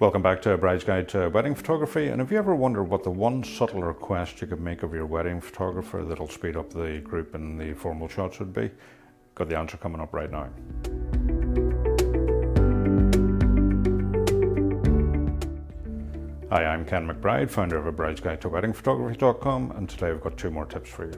Welcome back to A Bride's Guide to Wedding Photography. And have you ever wondered what the one subtle request you could make of your wedding photographer that'll speed up the group and the formal shots would be? Got the answer coming up right now. Hi, I'm Ken McBride, founder of A Bride's Guide to WeddingPhotography.com, and today I've got two more tips for you.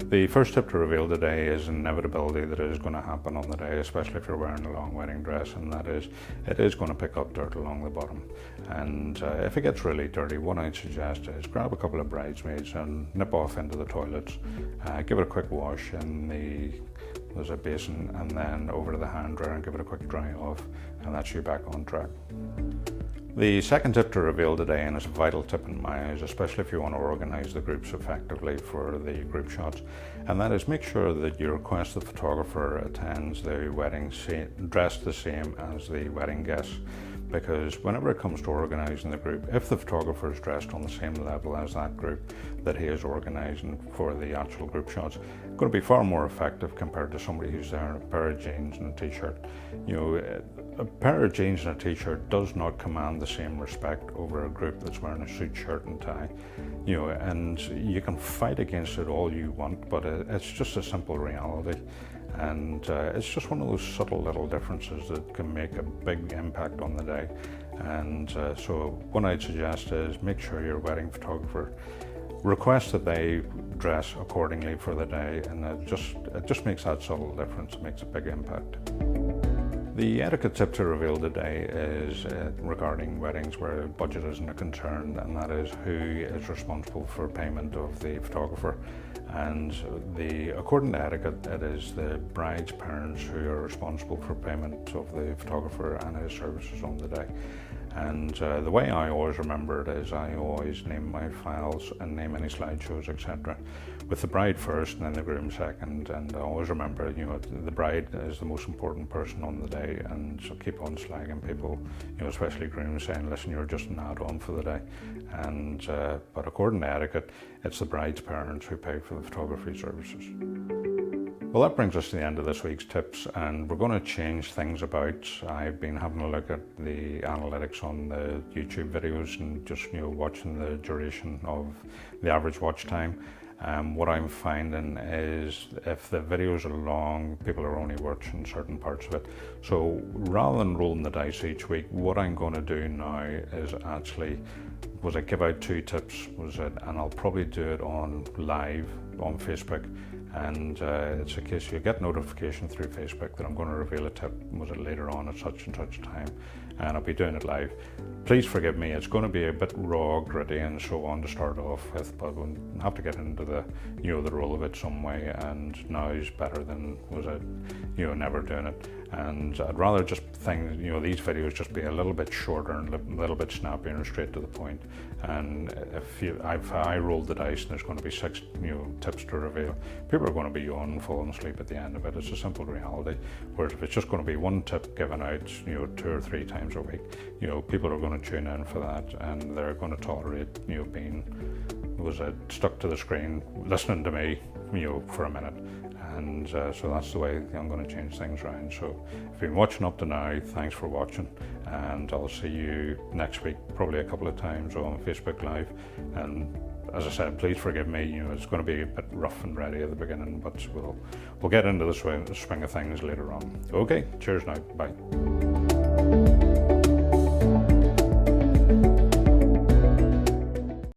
The first tip to reveal today is an inevitability that is going to happen on the day, especially if you're wearing a long wedding dress, and that is, it is going to pick up dirt along the bottom. And if it gets really dirty, what I'd suggest is grab a couple of bridesmaids and nip off into the toilets, give it a quick wash in there's a basin, and then over to the hand dryer and give it a quick dry off, and that's you back on track. The second tip to reveal today, and it's a vital tip in my eyes, especially if you want to organise the groups effectively for the group shots, and that is make sure that you request the photographer attends the wedding dressed the same as the wedding guests. Because whenever it comes to organising the group, if the photographer is dressed on the same level as that group that he is organising for the actual group shots, it's going to be far more effective compared to somebody who's there in a pair of jeans and a t-shirt. You know, a pair of jeans and a t-shirt does not command the same respect over a group that's wearing a suit, shirt and tie. You know, and you can fight against it all you want, but it's just a simple reality. And it's just one of those subtle little differences that can make a big impact on the day. And so what I'd suggest is make sure your wedding photographer request that they dress accordingly for the day, and it just makes that subtle difference. It makes a big impact. The etiquette tip to reveal today is regarding weddings where budget isn't a concern, and that is who is responsible for payment of the photographer. And according to etiquette, it is the bride's parents who are responsible for payment of the photographer and his services on the day. And the way I always remember it is I always name my files and name any slideshows, etc., with the bride first and then the groom second. And I always remember, you know, the bride is the most important person on the day, and so keep on slagging people, you know, especially grooms, saying, listen, you're just an add-on for the day. And but according to etiquette, it's the bride's parents who pay for the photography services. Well, that brings us to the end of this week's tips, and we're going to change things about. I've been having a look at the analytics on the YouTube videos and just, you know, watching the duration of the average watch time. What I'm finding is if the videos are long, people are only watching certain parts of it. So rather than rolling the dice each week, what I'm going to do now is actually give out two tips, and I'll probably do it on live on Facebook. And it's a case you get notification through Facebook that I'm going to reveal a tip later on at such and such time, and I'll be doing it live. Please forgive me, it's going to be a bit raw, gritty and so on to start off with, but we'll have to get into the role of it some way, and now is better than never doing it. And I'd rather just think, these videos just be a little bit shorter and a little bit snappier and straight to the point. And if I rolled the dice and there's going to be 6 tips to reveal, people are going to be yawning and falling asleep at the end of it. It's a simple reality. Whereas if it's just going to be one tip given out 2 or 3 times a week, people are going to tune in for that, and they're going to tolerate being stuck to the screen listening to me for a minute. And so that's the way I'm going to change things around. So if you've been watching up to now, thanks for watching, and I'll see you next week, probably a couple of times on Facebook Live. And as I said, please forgive me, it's going to be a bit rough and ready at the beginning, but we'll get into the swing of things later on. Okay, cheers now, bye.